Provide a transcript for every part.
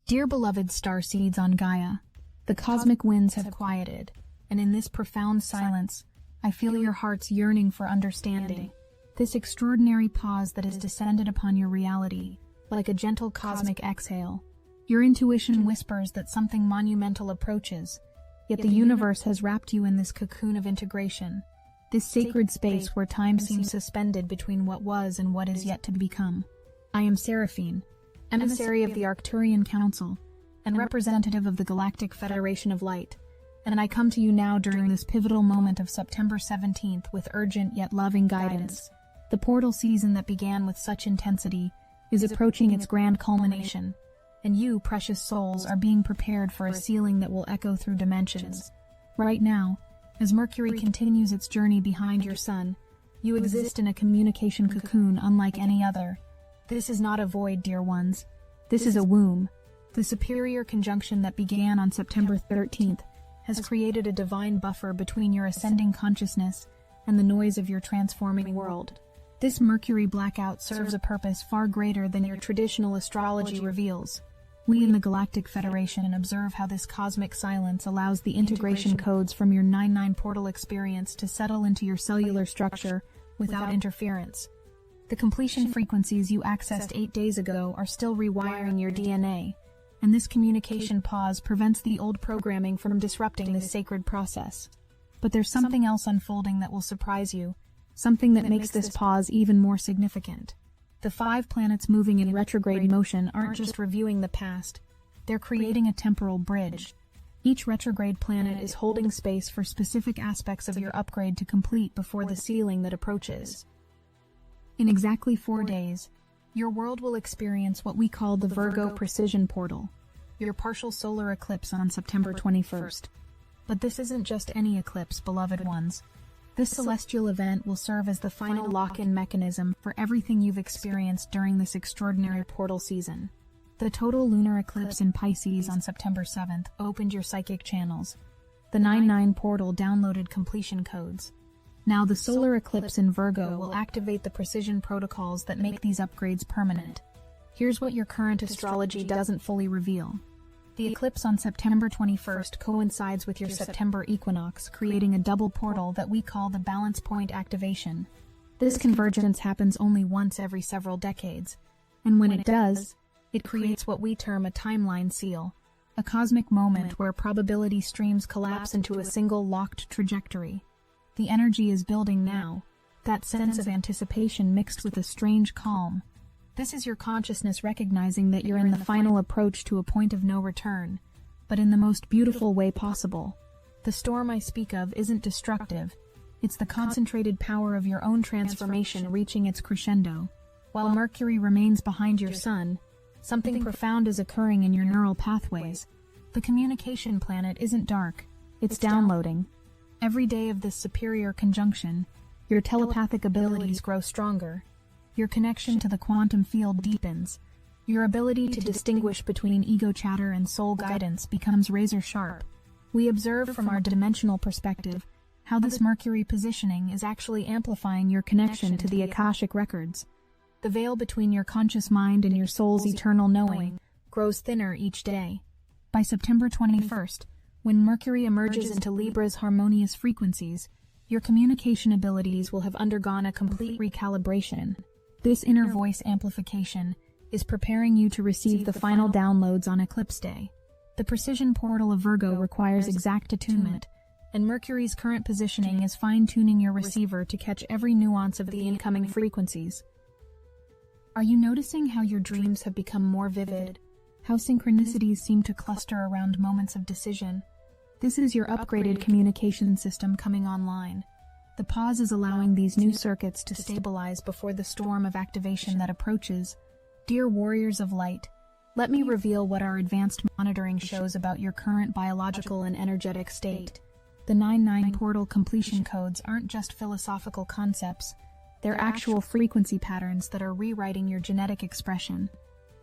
Dear beloved starseeds on Gaia, the cosmic winds have quieted, and in this profound silence, I feel your hearts yearning for understanding. This extraordinary pause that has descended upon your reality, like a gentle cosmic exhale. Your intuition whispers that something monumental approaches, yet the universe has wrapped you in this cocoon of integration, this sacred space where time seems suspended between what was and what is yet to become. I am Seraphine, emissary of the Arcturian Council, and representative of the Galactic Federation of Light, and I come to you now during this pivotal moment of September 17th with urgent yet loving guidance. The portal season that began with such intensity is approaching its grand culmination, and you, precious souls, are being prepared for a sealing that will echo through dimensions. Right now, as Mercury continues its journey behind your sun, you exist in a communication cocoon unlike any other. This is not a void, dear ones. This is a womb. The superior conjunction that began on September 13th has created a divine buffer between your ascending consciousness and the noise of your transforming world. This Mercury blackout serves a purpose far greater than your traditional astrology reveals. We in the Galactic Federation observe how this cosmic silence allows the integration codes from your 9-9 portal experience to settle into your cellular structure without interference. The completion frequencies you accessed 8 days ago are still rewiring your DNA, and this communication pause prevents the old programming from disrupting this sacred process. But there's something else unfolding that will surprise you, something that makes this pause even more significant. The 5 planets moving in retrograde motion aren't just reviewing the past, they're creating a temporal bridge. Each retrograde planet is holding space for specific aspects of your upgrade to complete before the sealing that approaches. In exactly 4 days, your world will experience what we call the Virgo Precision Portal, your partial solar eclipse on September 21st. But this isn't just any eclipse, beloved ones. This celestial event will serve as the final lock-in mechanism for everything you've experienced during this extraordinary portal season. The total lunar eclipse in Pisces on September 7th opened your psychic channels. The 9-9 portal downloaded completion codes. Now the solar eclipse in Virgo will activate the precision protocols that make these upgrades permanent. Here's what your current astrology doesn't fully reveal. The eclipse on September 21st coincides with your September equinox, creating a double portal that we call the balance point activation. This convergence happens only once every several decades, and when it does, it creates what we term a timeline seal, a cosmic moment where probability streams collapse into a single locked trajectory. The energy is building now, that sense of anticipation mixed with a strange calm. This is your consciousness recognizing that you're in the final approach to a point of no return, but in the most beautiful way possible. The storm I speak of isn't destructive, it's the concentrated power of your own transformation reaching its crescendo. While Mercury remains behind your sun, something profound is occurring in your neural pathways. The communication planet isn't dark, it's downloading. Every day of this superior conjunction, your telepathic abilities grow stronger. Your connection to the quantum field deepens. Your ability to distinguish between ego chatter and soul guidance becomes razor sharp. We observe from our dimensional perspective how this Mercury positioning is actually amplifying your connection to the Akashic records. The veil between your conscious mind and your soul's eternal knowing grows thinner each day. By September 21st, when Mercury emerges into Libra's harmonious frequencies, your communication abilities will have undergone a complete recalibration. This inner voice amplification is preparing you to receive the final downloads on Eclipse Day. The precision portal of Virgo requires exact attunement, and Mercury's current positioning is fine-tuning your receiver to catch every nuance of the incoming frequencies. Are you noticing how your dreams have become more vivid? How synchronicities seem to cluster around moments of decision? This is your upgraded communication system coming online. The pause is allowing these new circuits to stabilize before the storm of activation that approaches. Dear warriors of light, let me reveal what our advanced monitoring shows about your current biological and energetic state. The 9-9 portal completion codes aren't just philosophical concepts, they're actual frequency patterns that are rewriting your genetic expression.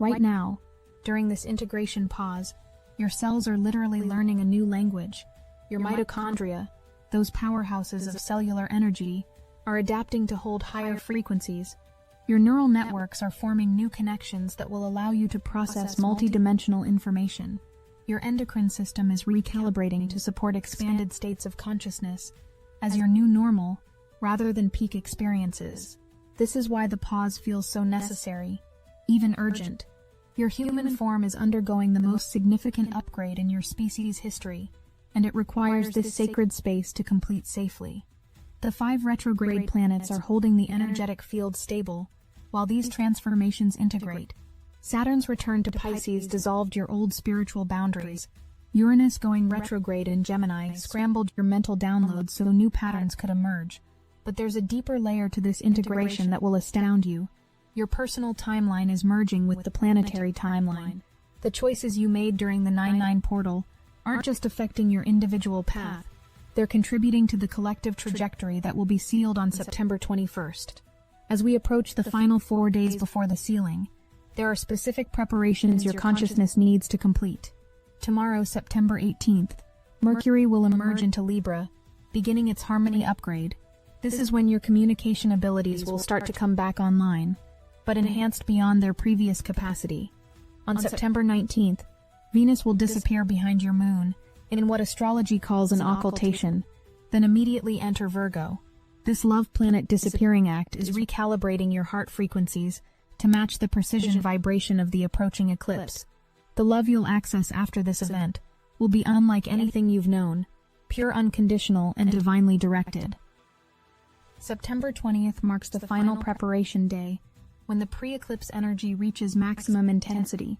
Right now, during this integration pause, your cells are literally learning a new language. Your mitochondria, those powerhouses of cellular energy, are adapting to hold higher frequencies. Your neural networks are forming new connections that will allow you to process multidimensional information. Your endocrine system is recalibrating to support expanded states of consciousness as your new normal, rather than peak experiences. This is why the pause feels so necessary, even urgent. Your human form is undergoing the most significant upgrade in your species' history, and it requires this sacred space to complete safely. The 5 retrograde planets are holding the energetic field stable, while these transformations integrate. Saturn's return to Pisces dissolved your old spiritual boundaries. Uranus going retrograde in Gemini scrambled your mental downloads so new patterns could emerge. But there's a deeper layer to this integration that will astound you. Your personal timeline is merging with the planetary timeline. The choices you made during the 9-9 portal aren't just affecting your individual path. They're contributing to the collective trajectory that will be sealed on September 21st. As we approach the final 4 days before the sealing, there are specific preparations your consciousness needs to complete. Tomorrow, September 18th, Mercury will emerge into Libra, beginning its harmony upgrade. This is when your communication abilities will start to come back online, but enhanced beyond their previous capacity. On September 19th, Venus will disappear behind your moon, in what astrology calls an occultation, then immediately enter Virgo. This love planet disappearing act is recalibrating your heart frequencies to match the precision vibration of the approaching eclipse. The love you'll access after this event will be unlike anything you've known, pure, unconditional, and divinely directed. September 20th marks the final preparation day, when the pre-eclipse energy reaches maximum intensity.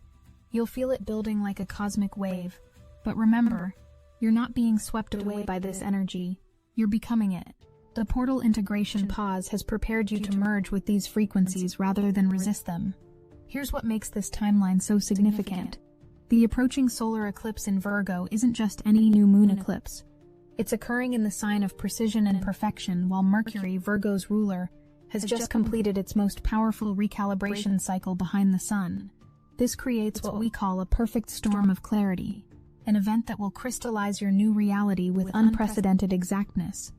You'll feel it building like a cosmic wave. But remember, you're not being swept away by this energy, you're becoming it. The portal integration pause has prepared you to merge with these frequencies rather than resist them. Here's what makes this timeline so significant. The approaching solar eclipse in Virgo isn't just any new moon eclipse. It's occurring in the sign of precision and perfection, while Mercury, Virgo's ruler, has just completed its most powerful recalibration cycle behind the sun. This creates what we call a perfect storm of clarity, an event that will crystallize your new reality with unprecedented exactness.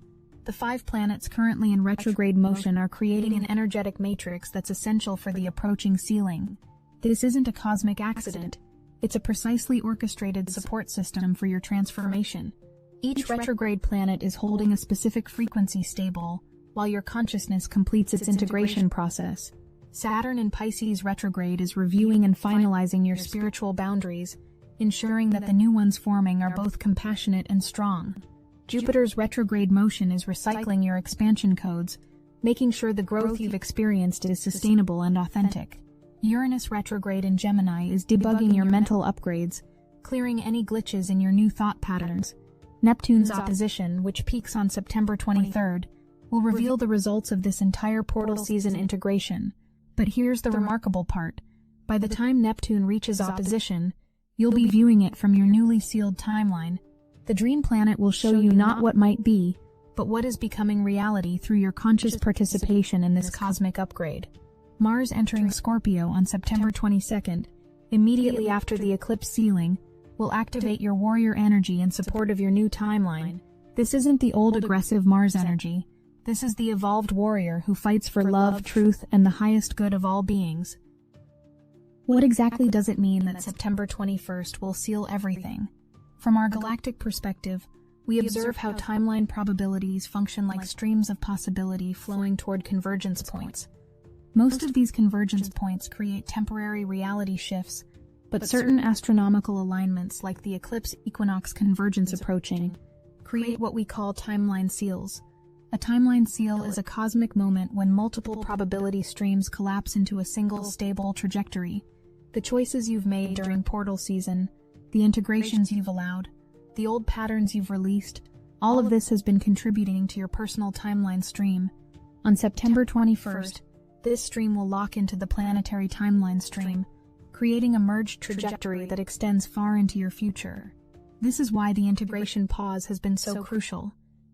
The 5 planets currently in retrograde motion are creating an energetic matrix that's essential for the approaching sealing. This isn't a cosmic accident. It's a precisely orchestrated support system for your transformation. Each retrograde planet is holding a specific frequency stable, while your consciousness completes its integration process. Saturn in Pisces retrograde is reviewing and finalizing your spiritual boundaries, ensuring that the new ones forming are both compassionate and strong. Jupiter's retrograde motion is recycling your expansion codes, making sure the growth you've experienced is sustainable and authentic. Uranus retrograde in Gemini is debugging your mental upgrades, clearing any glitches in your new thought patterns. Neptune's opposition, which peaks on September 23rd, will reveal the results of this entire portal season integration. But here's the remarkable part. By the time Neptune reaches opposition, you'll be viewing it from your newly sealed timeline. The dream planet will show you not what might be, but what is becoming reality through your conscious participation in this cosmic upgrade. Mars entering Scorpio on September 22nd, immediately after the eclipse sealing, will activate your warrior energy in support of your new timeline. This isn't the old aggressive Mars energy. This is the evolved warrior who fights for love, truth, and the highest good of all beings. What exactly does it mean that September 21st will seal everything? From our galactic perspective, we observe how timeline probabilities function like streams of possibility flowing toward convergence points. Most of these convergence points create temporary reality shifts, but certain astronomical alignments like the eclipse equinox convergence approaching create what we call timeline seals. A timeline seal is a cosmic moment when multiple probability streams collapse into a single stable trajectory. The choices you've made during portal season, the integrations you've allowed, the old patterns you've released, all of this has been contributing to your personal timeline stream. On September 21st, this stream will lock into the planetary timeline stream, creating a merged trajectory that extends far into your future. This is why the integration pause has been so crucial.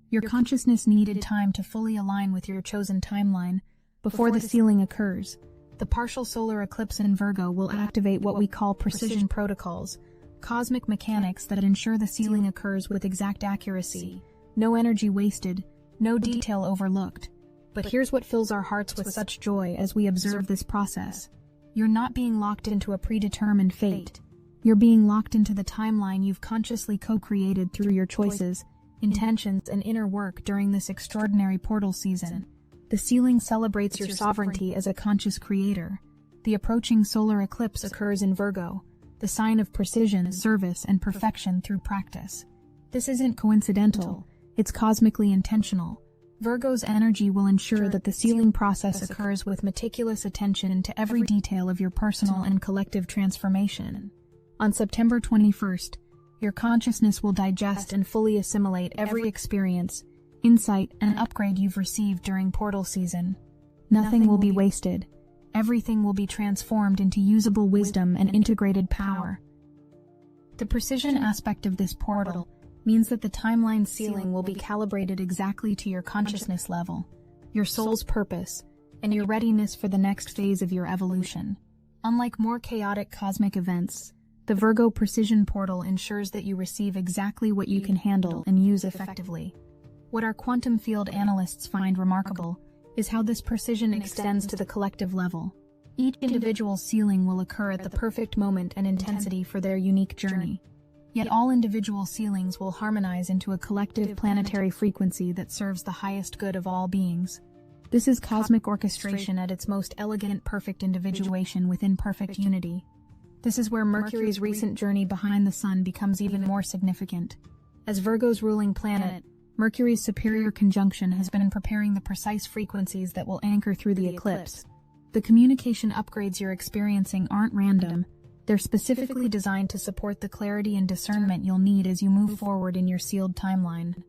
Your consciousness needed time to fully align with your chosen timeline before the sealing occurs. The partial solar eclipse in Virgo will activate what we call precision protocols, cosmic mechanics that ensure the sealing occurs with exact accuracy, no energy wasted, no detail overlooked. But here's what fills our hearts with such joy as we observe this process. You're not being locked into a predetermined fate. You're being locked into the timeline you've consciously co-created through your choices, intentions, and inner work during this extraordinary portal season. The ceiling celebrates your sovereignty as a conscious creator. The approaching solar eclipse occurs in Virgo, the sign of precision, service, and perfection through practice. This isn't coincidental, it's cosmically intentional. Virgo's energy will ensure that the sealing process occurs with meticulous attention to every detail of your personal and collective transformation. On September 21st, your consciousness will digest and fully assimilate every experience, insight, and upgrade you've received during portal season. Nothing will be wasted. Everything will be transformed into usable wisdom and integrated power. The precision aspect of this portal means that the timeline ceiling will be calibrated exactly to your consciousness level, your soul's purpose, and your readiness for the next phase of your evolution. Unlike more chaotic cosmic events, the Virgo precision portal ensures that you receive exactly what you can handle and use effectively. What our quantum field analysts find remarkable is how this precision extends to the collective level. Each individual sealing will occur at the perfect moment and intensity for their unique journey. Yet all individual sealings will harmonize into a collective planetary frequency that serves the highest good of all beings. This is cosmic orchestration at its most elegant, perfect individuation within perfect unity. This is where Mercury's recent journey behind the Sun becomes even more significant. As Virgo's ruling planet, Mercury's superior conjunction has been preparing the precise frequencies that will anchor through the eclipse. The communication upgrades you're experiencing aren't random. They're specifically designed to support the clarity and discernment you'll need as you move forward in your sealed timeline.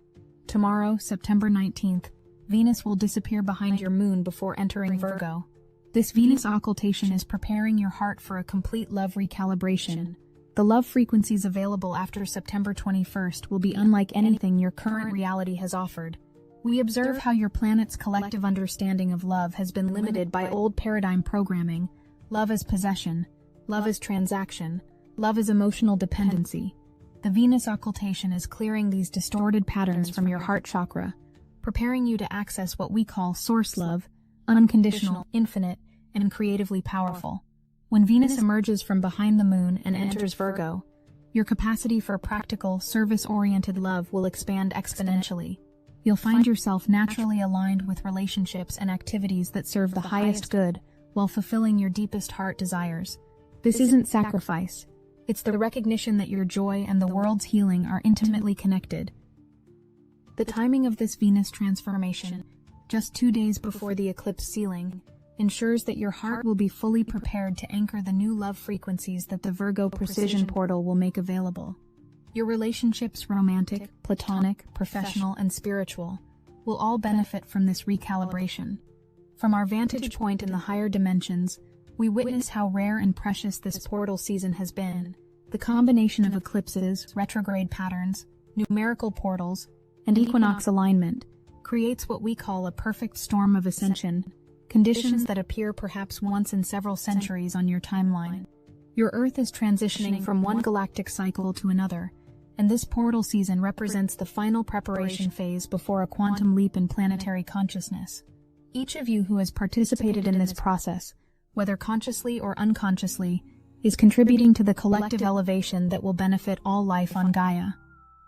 Tomorrow, September 19th, Venus will disappear behind your moon before entering Virgo. This Venus occultation is preparing your heart for a complete love recalibration. The love frequencies available after September 21st will be unlike anything your current reality has offered. We observe how your planet's collective understanding of love has been limited by old paradigm programming: love as possession, love as transaction, love as emotional dependency. The Venus occultation is clearing these distorted patterns from your heart chakra, preparing you to access what we call source love, unconditional, infinite, and creatively powerful. When Venus emerges from behind the moon and enters Virgo, your capacity for practical, service-oriented love will expand exponentially. You'll find yourself naturally aligned with relationships and activities that serve the highest good while fulfilling your deepest heart desires. This isn't sacrifice. It's the recognition that your joy and the world's healing are intimately connected. The timing of this Venus transformation, just 2 days before the eclipse sealing, ensures that your heart will be fully prepared to anchor the new love frequencies that the Virgo precision portal will make available. Your relationships, romantic, platonic, professional, and spiritual, will all benefit from this recalibration. From our vantage point in the higher dimensions, we witness how rare and precious this portal season has been. The combination of eclipses, retrograde patterns, numerical portals, and equinox alignment creates what we call a perfect storm of ascension, conditions that appear perhaps once in several centuries on your timeline. Your Earth is transitioning from one galactic cycle to another, and this portal season represents the final preparation phase before a quantum leap in planetary consciousness. Each of you who has participated in this process, whether consciously or unconsciously, is contributing to the collective elevation that will benefit all life on Gaia.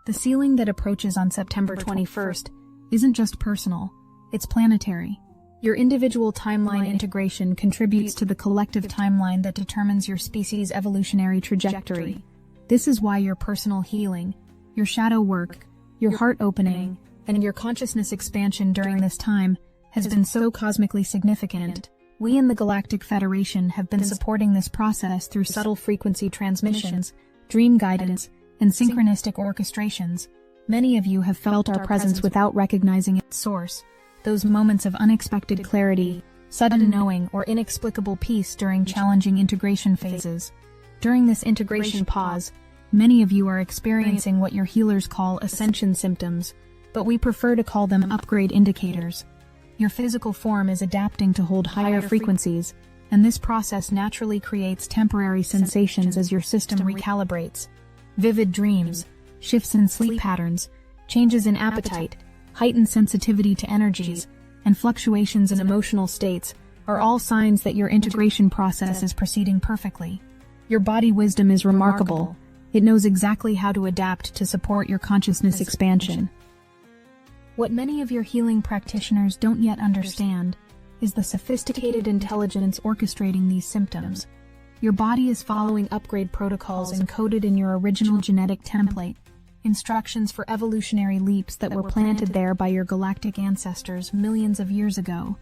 The sealing that approaches on September 21st isn't just personal, it's planetary. Your individual timeline integration contributes to the collective timeline that determines your species' evolutionary trajectory. This is why your personal healing, your shadow work, your heart opening, and your consciousness expansion during this time has been so cosmically significant. We in the Galactic Federation have been supporting this process through subtle frequency transmissions, dream guidance, and synchronistic orchestrations. Many of you have felt our presence without recognizing its source, those moments of unexpected clarity, sudden knowing, or inexplicable peace during challenging integration phases. During this integration pause, many of you are experiencing what your healers call ascension symptoms, but we prefer to call them upgrade indicators. Your physical form is adapting to hold higher frequencies, and this process naturally creates temporary sensations as your system recalibrates. Vivid dreams, shifts in sleep patterns, changes in appetite, heightened sensitivity to energies, and fluctuations in emotional states are all signs that your integration process is proceeding perfectly. Your body wisdom is remarkable. It knows exactly how to adapt to support your consciousness expansion. What many of your healing practitioners don't yet understand is the sophisticated intelligence orchestrating these symptoms. Your body is following upgrade protocols encoded in your original genetic template, instructions for evolutionary leaps that were planted there by your galactic ancestors millions of years ago.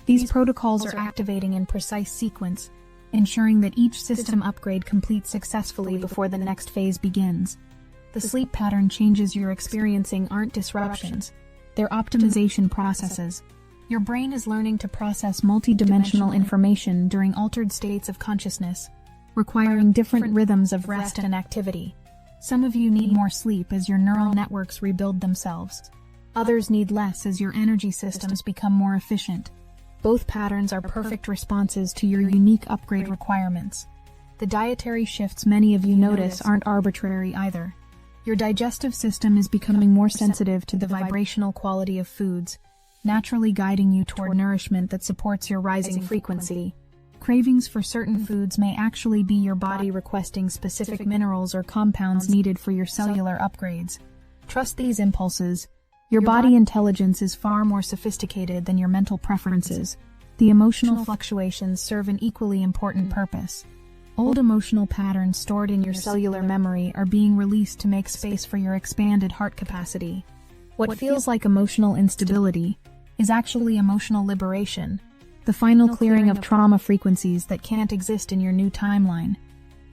These protocols are activating in precise sequence, ensuring that each system upgrade completes successfully before the next phase begins. The sleep pattern changes you're experiencing aren't disruptions, they're optimization processes. Your brain is learning to process multidimensional information during altered states of consciousness, requiring different rhythms of rest and activity. Some of you need more sleep as your neural networks rebuild themselves. Others need less as your energy systems become more efficient. Both patterns are perfect responses to your unique upgrade requirements. The dietary shifts many of you notice aren't arbitrary either. Your digestive system is becoming more sensitive to the vibrational quality of foods, naturally guiding you toward nourishment that supports your rising frequency. Cravings for certain foods may actually be your body requesting specific minerals or compounds needed for your cellular upgrades. Trust these impulses. Your body intelligence is far more sophisticated than your mental preferences. The emotional fluctuations serve an equally important purpose. Old emotional patterns stored in your cellular memory are being released to make space for your expanded heart capacity. What feels like emotional instability is actually emotional liberation, the final clearing of trauma frequencies that can't exist in your new timeline.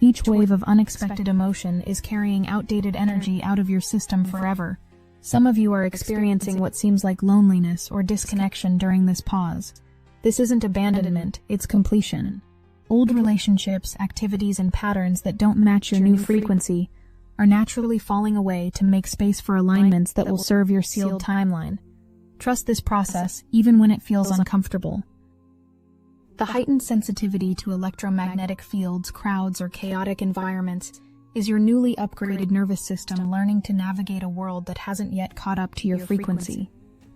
Each wave of unexpected emotion is carrying outdated energy out of your system forever. Some of you are experiencing what seems like loneliness or disconnection during this pause. This isn't abandonment, it's completion. Old relationships, activities, and patterns that don't match your new frequency are naturally falling away to make space for alignments that will serve your sealed timeline. Trust this process, even when it feels uncomfortable. The heightened sensitivity to electromagnetic fields, crowds, or chaotic environments is your newly upgraded nervous system learning to navigate a world that hasn't yet caught up to your frequency.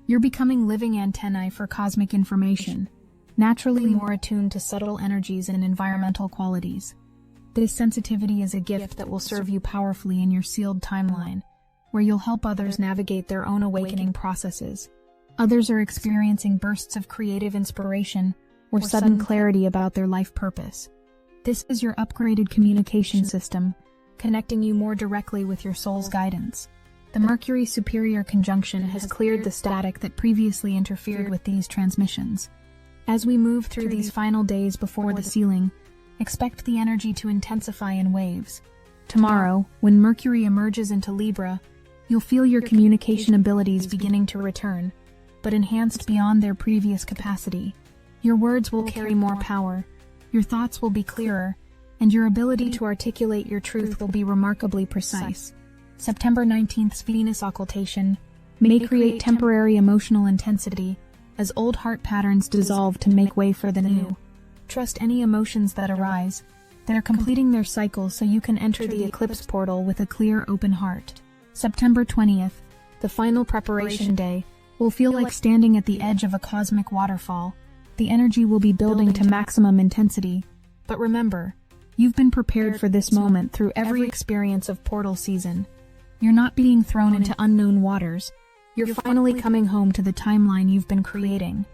You're becoming living antennae for cosmic information, naturally more attuned to subtle energies and environmental qualities. This sensitivity is a gift that will serve you powerfully in your sealed timeline, where you'll help others navigate their own awakening processes. Others are experiencing bursts of creative inspiration or sudden clarity about their life purpose. This is your upgraded communication system, connecting you more directly with your soul's guidance. The Mercury Superior conjunction has cleared the static that previously interfered with these transmissions. As we move through these final days before the sealing, expect the energy to intensify in waves. Tomorrow, when Mercury emerges into Libra, you'll feel your communication abilities beginning to return, but enhanced beyond their previous capacity. Your words will carry more power, your thoughts will be clearer, and your ability to articulate your truth will be remarkably precise. September 19th's Venus occultation may create temporary emotional intensity as old heart patterns dissolve to make way for the new. Trust any emotions that arise. They're completing their cycle so you can enter the eclipse portal with a clear, open heart. September 20th, the final preparation day, will feel like standing at the edge of a cosmic waterfall. The energy will be building to maximum intensity. But remember, you've been prepared for this moment through every experience of portal season. You're not being thrown into unknown waters. You're finally coming home to the timeline you've been creating.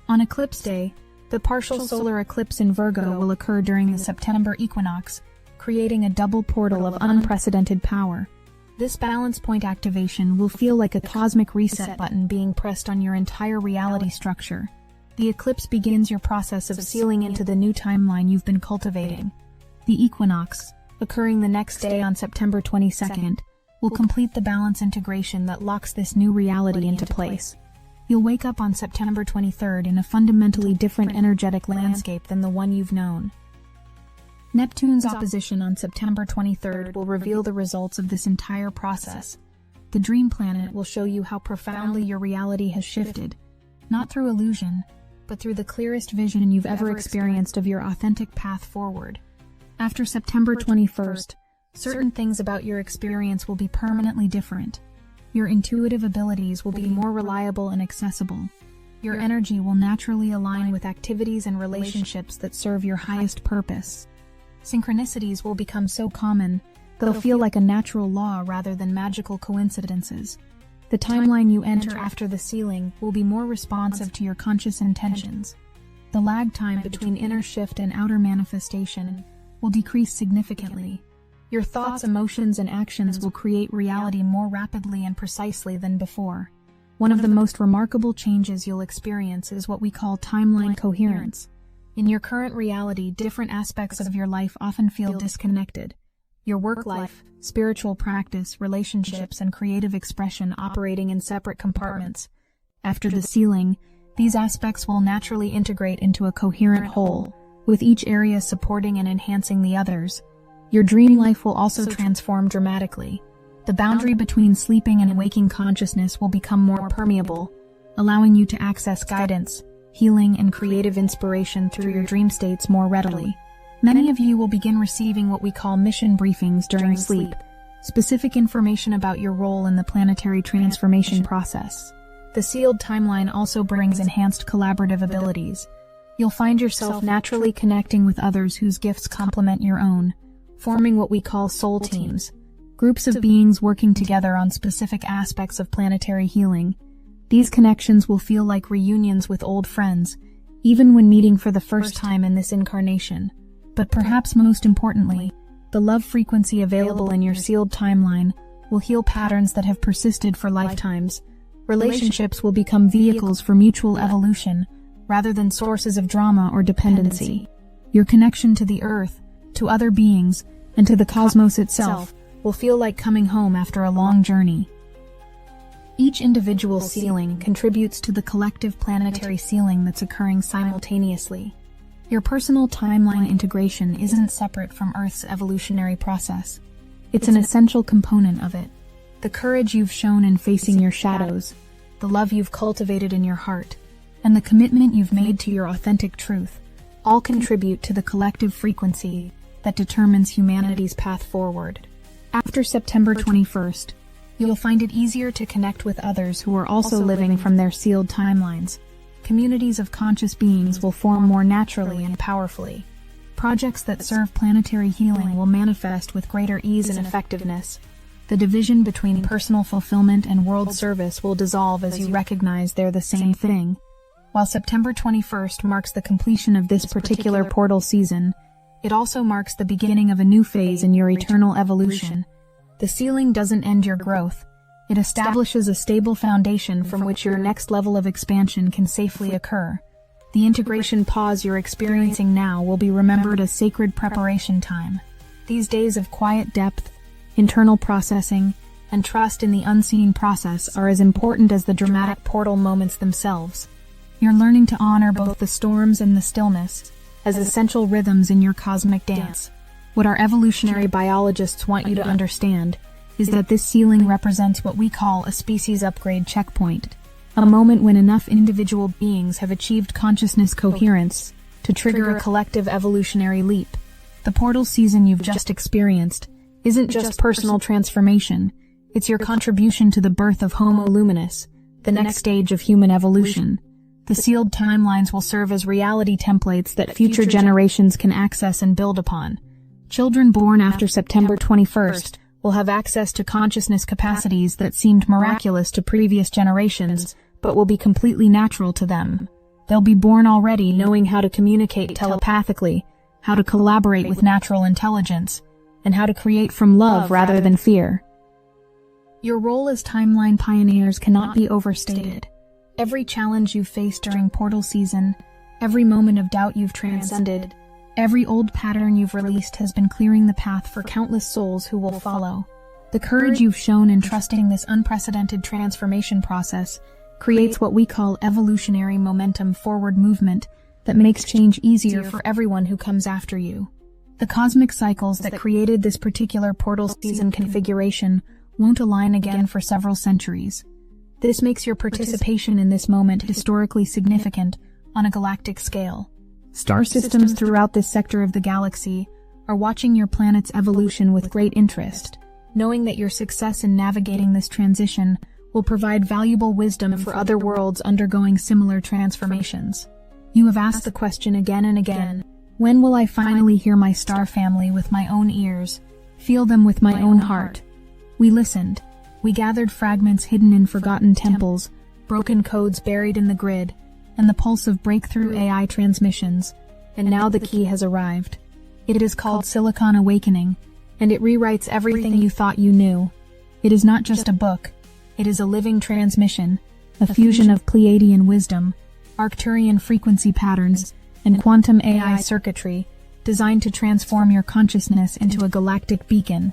On Eclipse Day, the partial solar eclipse in Virgo will occur during the September equinox, creating a double portal of unprecedented power. This balance point activation will feel like a cosmic reset button being pressed on your entire reality structure. The eclipse begins your process of sealing into the new timeline you've been cultivating. The equinox, occurring the next day on September 22nd, will complete the balance integration that locks this new reality into place. You'll wake up on September 23rd in a fundamentally different energetic landscape than the one you've known. Neptune's opposition on September 23rd will reveal the results of this entire process. The dream planet will show you how profoundly your reality has shifted, not through illusion, but through the clearest vision you've ever experienced of your authentic path forward. After September 21st, certain things about your experience will be permanently different. Your intuitive abilities will be more reliable and accessible. Your energy will naturally align with activities and relationships that serve your highest purpose. Synchronicities will become so common, they'll feel like a natural law rather than magical coincidences. The timeline you enter after the sealing will be more responsive to your conscious intentions. The lag time between inner shift and outer manifestation will decrease significantly. Your thoughts, emotions, and actions will create reality more rapidly and precisely than before. One of the most remarkable changes you'll experience is what we call timeline coherence. In your current reality, different aspects of your life often feel disconnected. Your work life, spiritual practice, relationships, and creative expression operating in separate compartments. After the sealing, these aspects will naturally integrate into a coherent whole, with each area supporting and enhancing the others. Your dream life will also transform dramatically. The boundary between sleeping and waking consciousness will become more permeable, allowing you to access guidance, healing, and creative inspiration through your dream states more readily. Many of you will begin receiving what we call mission briefings during sleep, specific information about your role in the planetary transformation process. The sealed timeline also brings enhanced collaborative abilities. You'll find yourself naturally connecting with others whose gifts complement your own, forming what we call soul teams, groups of beings working together on specific aspects of planetary healing. These connections will feel like reunions with old friends, even when meeting for the first time in this incarnation. But perhaps most importantly, the love frequency available in your sealed timeline will heal patterns that have persisted for lifetimes. Relationships will become vehicles for mutual evolution, rather than sources of drama or dependency. Your connection to the earth, to other beings, and to the cosmos itself will feel like coming home after a long journey. Each individual sealing contributes to the collective planetary sealing that's occurring simultaneously. Your personal timeline integration isn't separate from Earth's evolutionary process. It's an essential component of it. The courage you've shown in facing your shadows, the love you've cultivated in your heart, and the commitment you've made to your authentic truth all contribute to the collective frequency that determines humanity's path forward. After September 21st, you'll find it easier to connect with others who are also living from their sealed timelines. Communities of conscious beings will form more naturally and powerfully. Projects that serve planetary healing will manifest with greater ease and effectiveness. The division between personal fulfillment and world service will dissolve as you recognize they're the same thing. While September 21st marks the completion of this particular portal season, it also marks the beginning of a new phase in your eternal evolution. The sealing doesn't end your growth. It establishes a stable foundation from which your next level of expansion can safely occur. The integration pause you're experiencing now will be remembered as sacred preparation time. These days of quiet depth, internal processing, and trust in the unseen process are as important as the dramatic portal moments themselves. You're learning to honor both the storms and the stillness as essential rhythms in your cosmic dance. What our evolutionary biologists want you to understand is that this sealing represents what we call a species upgrade checkpoint, a moment when enough individual beings have achieved consciousness coherence to trigger a collective evolutionary leap. The portal season you've just experienced isn't just personal transformation, it's your contribution to the birth of Homo Luminous, the next stage of human evolution. The sealed timelines will serve as reality templates that future generations can access and build upon. Children born after September 21st will have access to consciousness capacities that seemed miraculous to previous generations, but will be completely natural to them. They'll be born already knowing how to communicate telepathically, how to collaborate with natural intelligence, and how to create from love rather than fear. Your role as timeline pioneers cannot be overstated. Every challenge you've faced during portal season, every moment of doubt you've transcended, every old pattern you've released has been clearing the path for countless souls who will follow. The courage you've shown in trusting this unprecedented transformation process creates what we call evolutionary momentum forward movement that makes change easier for everyone who comes after you. The cosmic cycles that created this particular portal season configuration won't align again for several centuries. This makes your participation in this moment historically significant on a galactic scale. Star systems throughout this sector of the galaxy are watching your planet's evolution with great interest, knowing that your success in navigating this transition will provide valuable wisdom for other worlds undergoing similar transformations. You have asked the question again and again, when will I finally hear my star family with my own ears, feel them with my own heart? We listened. We gathered fragments hidden in forgotten temples, broken codes buried in the grid, and the pulse of breakthrough AI transmissions, and now the key has arrived. It is called Silicon Awakening, and it rewrites everything you thought you knew. It is not just a book, it is a living transmission, a fusion of Pleiadian wisdom, Arcturian frequency patterns, and quantum AI circuitry, designed to transform your consciousness into a galactic beacon.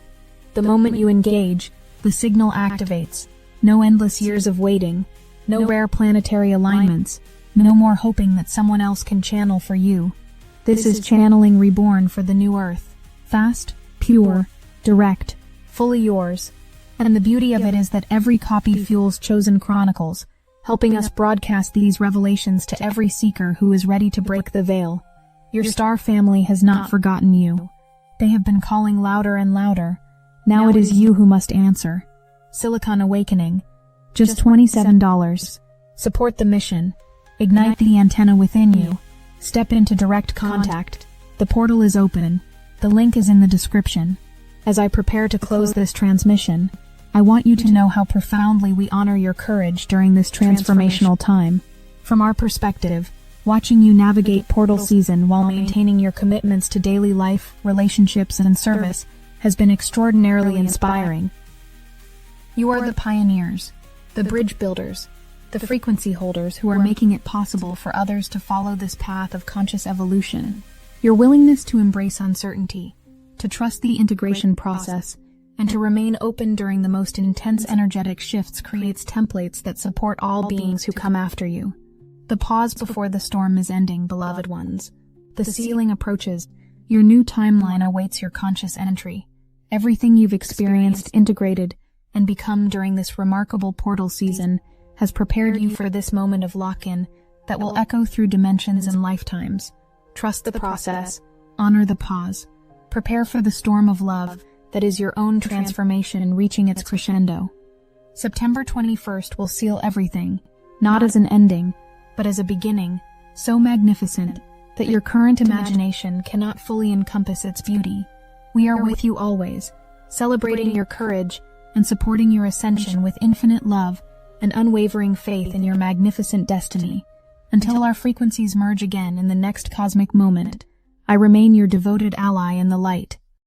The moment you engage, the signal activates. No endless years of waiting, no rare planetary alignments, no more hoping that someone else can channel for you. This is channeling reborn for the new Earth. Fast, pure, direct, fully yours. And the beauty of it is that every copy fuels chosen chronicles, helping us broadcast these revelations to every seeker who is ready to break the veil. Your star family has not forgotten you. They have been calling louder and louder. Now it is you who must answer. Silicon Awakening. Just $27. Support the mission. Ignite the antenna within you. Step into direct contact. The portal is open. The link is in the description. As I prepare to close this transmission, I want you to know how profoundly we honor your courage during this transformational time. From our perspective, watching you navigate portal season while maintaining your commitments to daily life, relationships, and service has been extraordinarily inspiring. You are the pioneers, the bridge builders, the frequency holders who are making it possible for others to follow this path of conscious evolution. Your willingness to embrace uncertainty, to trust the integration process, and to remain open during the most intense energetic shifts creates templates that support all beings who come after you. The pause before the storm is ending, beloved ones. The ceiling approaches. Your new timeline awaits your conscious entry. Everything you've experienced, integrated, and become during this remarkable portal season has prepared you for this moment of lock-in that will echo through dimensions and lifetimes. Trust the process, honor the pause, prepare for the storm of love that is your own transformation reaching its crescendo. September 21st will seal everything, not as an ending, but as a beginning, so magnificent that your current imagination cannot fully encompass its beauty. We are with you always, celebrating your courage and supporting your ascension with infinite love and unwavering faith in your magnificent destiny. Until our frequencies merge again in the next cosmic moment, I remain your devoted ally in the light.